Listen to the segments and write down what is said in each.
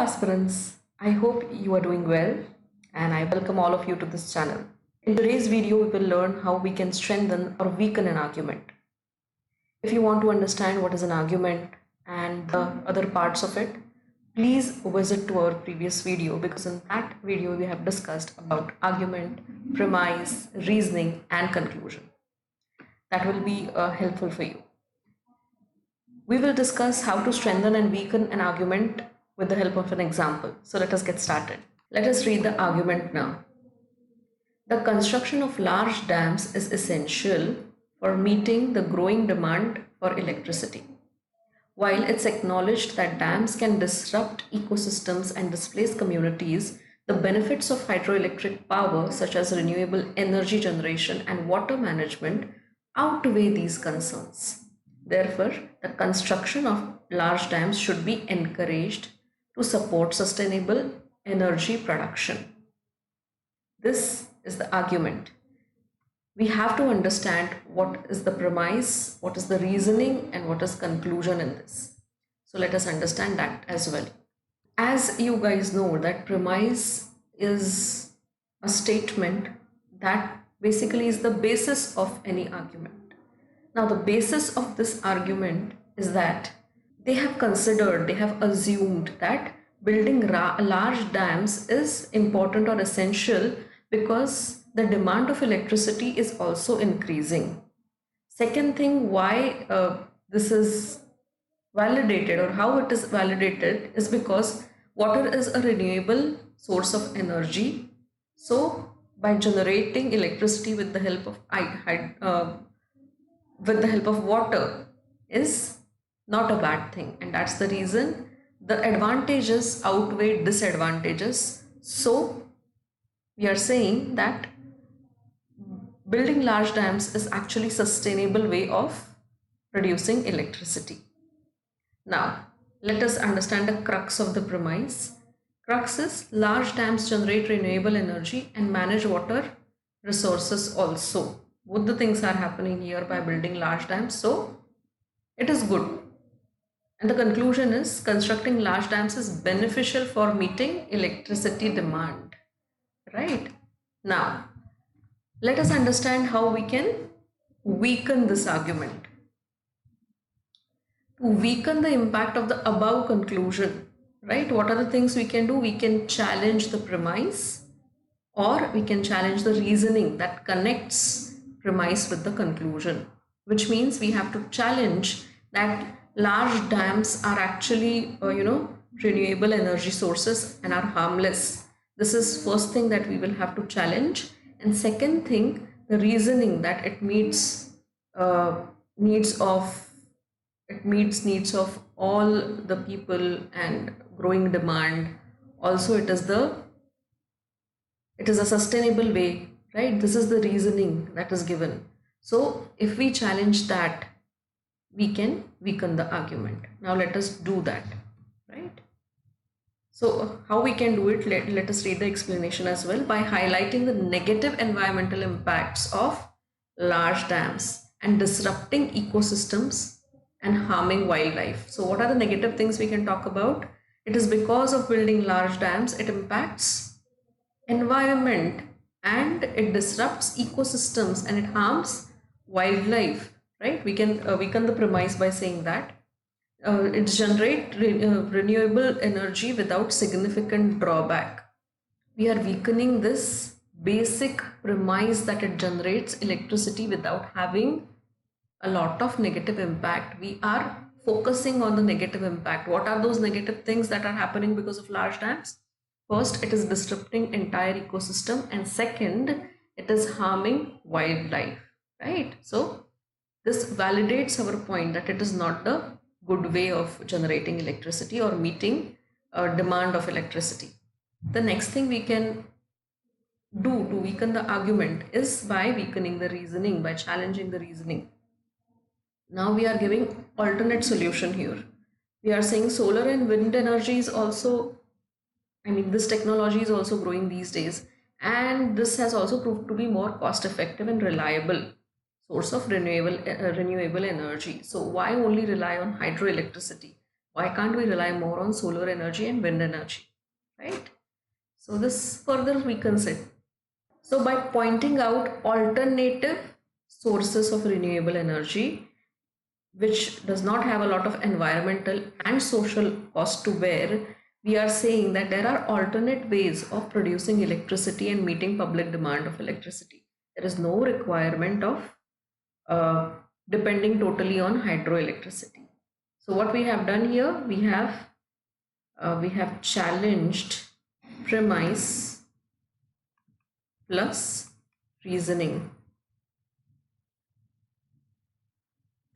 aspirants, I hope you are doing well and I welcome all of you to this channel. In today's video, we will learn how we can strengthen or weaken an argument. If you want to understand what is an argument and the other parts of it, please visit to our previous video because in that video we have discussed about argument, premise, reasoning and conclusion. That will be helpful for you. We will discuss how to strengthen and weaken an argument with the help of an example. So let us get started. Let us read the argument now. The construction of large dams is essential for meeting the growing demand for electricity. While it's acknowledged that dams can disrupt ecosystems and displace communities, the benefits of hydroelectric power, such as renewable energy generation and water management, outweigh these concerns. Therefore, the construction of large dams should be encouraged to support sustainable energy production. This is the argument. We have to understand what is the premise, what is the reasoning, and what is conclusion in this. So let us understand that as well. As you guys know, that premise is a statement that basically is the basis of any argument. Now, the basis of this argument is that they have considered, they have assumed that building large dams is important or essential because the demand of electricity is also increasing. Second thing, why this is validated or how it is validated is because water is a renewable source of energy. So by generating electricity with the help of water is not a bad thing, and that's the reason the advantages outweigh disadvantages. So we are saying that building large dams is actually a sustainable way of producing electricity. Now let us understand the crux of the premise. Crux is large dams generate renewable energy and manage water resources also. Both the things are happening here by building large dams, so it is good. And the conclusion is constructing large dams is beneficial for meeting electricity demand. Right? Now, let us understand how we can weaken this argument. To weaken the impact of the above conclusion, right? What are the things we can do? We can challenge the premise, or we can challenge the reasoning that connects premise with the conclusion, which means we have to challenge that large dams are actually renewable energy sources and are harmless. This is first thing that we will have to challenge. And second thing, the reasoning that it meets needs of all the people and growing demand. Also it is a sustainable way, right? This is the reasoning that is given. So if we challenge that, we can weaken the argument. Now let us do that, right? So how we can do it, let us read the explanation as well. By highlighting the negative environmental impacts of large dams and disrupting ecosystems and harming wildlife. So what are the negative things we can talk about? It is because of building large dams, it impacts environment and it disrupts ecosystems and it harms wildlife. Right? We can weaken the premise by saying that it generates renewable energy without significant drawback. We are weakening this basic premise that it generates electricity without having a lot of negative impact. We are focusing on the negative impact. What are those negative things that are happening because of large dams? First, it is disrupting entire ecosystem, and second, it is harming wildlife, right? So this validates our point that it is not the good way of generating electricity or meeting demand of electricity. The next thing we can do to weaken the argument is by weakening the reasoning, by challenging the reasoning. Now we are giving alternate solution here. We are saying solar and wind energy is also, this technology is also growing these days, and this has also proved to be more cost effective and reliable source of renewable energy. So why only rely on hydroelectricity? Why can't we rely more on solar energy and wind energy, right? So this further weakens it. So by pointing out alternative sources of renewable energy, which does not have a lot of environmental and social cost to bear, we are saying that there are alternate ways of producing electricity and meeting public demand of electricity. There is no requirement of depending totally on hydroelectricity. So what we have done here, we have challenged premise plus reasoning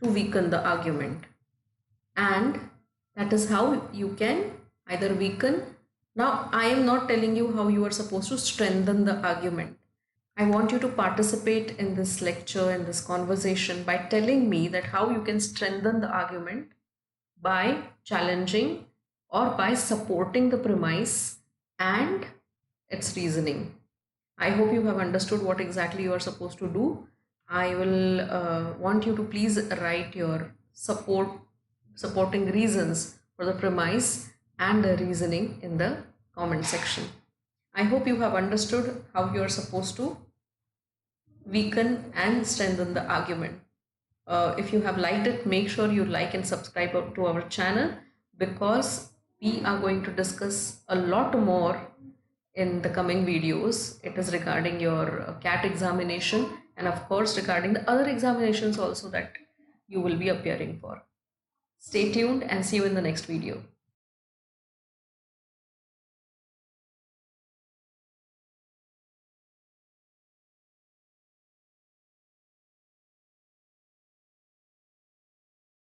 to weaken the argument, and that is how you can either weaken. Now I am not telling you how you are supposed to strengthen the argument. I want you to participate in this lecture, in this conversation, by telling me that how you can strengthen the argument by challenging or by supporting the premise and its reasoning. I hope you have understood what exactly you are supposed to do. I will want you to please write your supporting reasons for the premise and the reasoning in the comment section. I hope you have understood how you are supposed to weaken and strengthen the argument. If you have liked it, make sure you like and subscribe to our channel, because we are going to discuss a lot more in the coming videos. It is regarding your CAT examination, and of course regarding the other examinations also that you will be appearing for. Stay tuned and see you in the next video.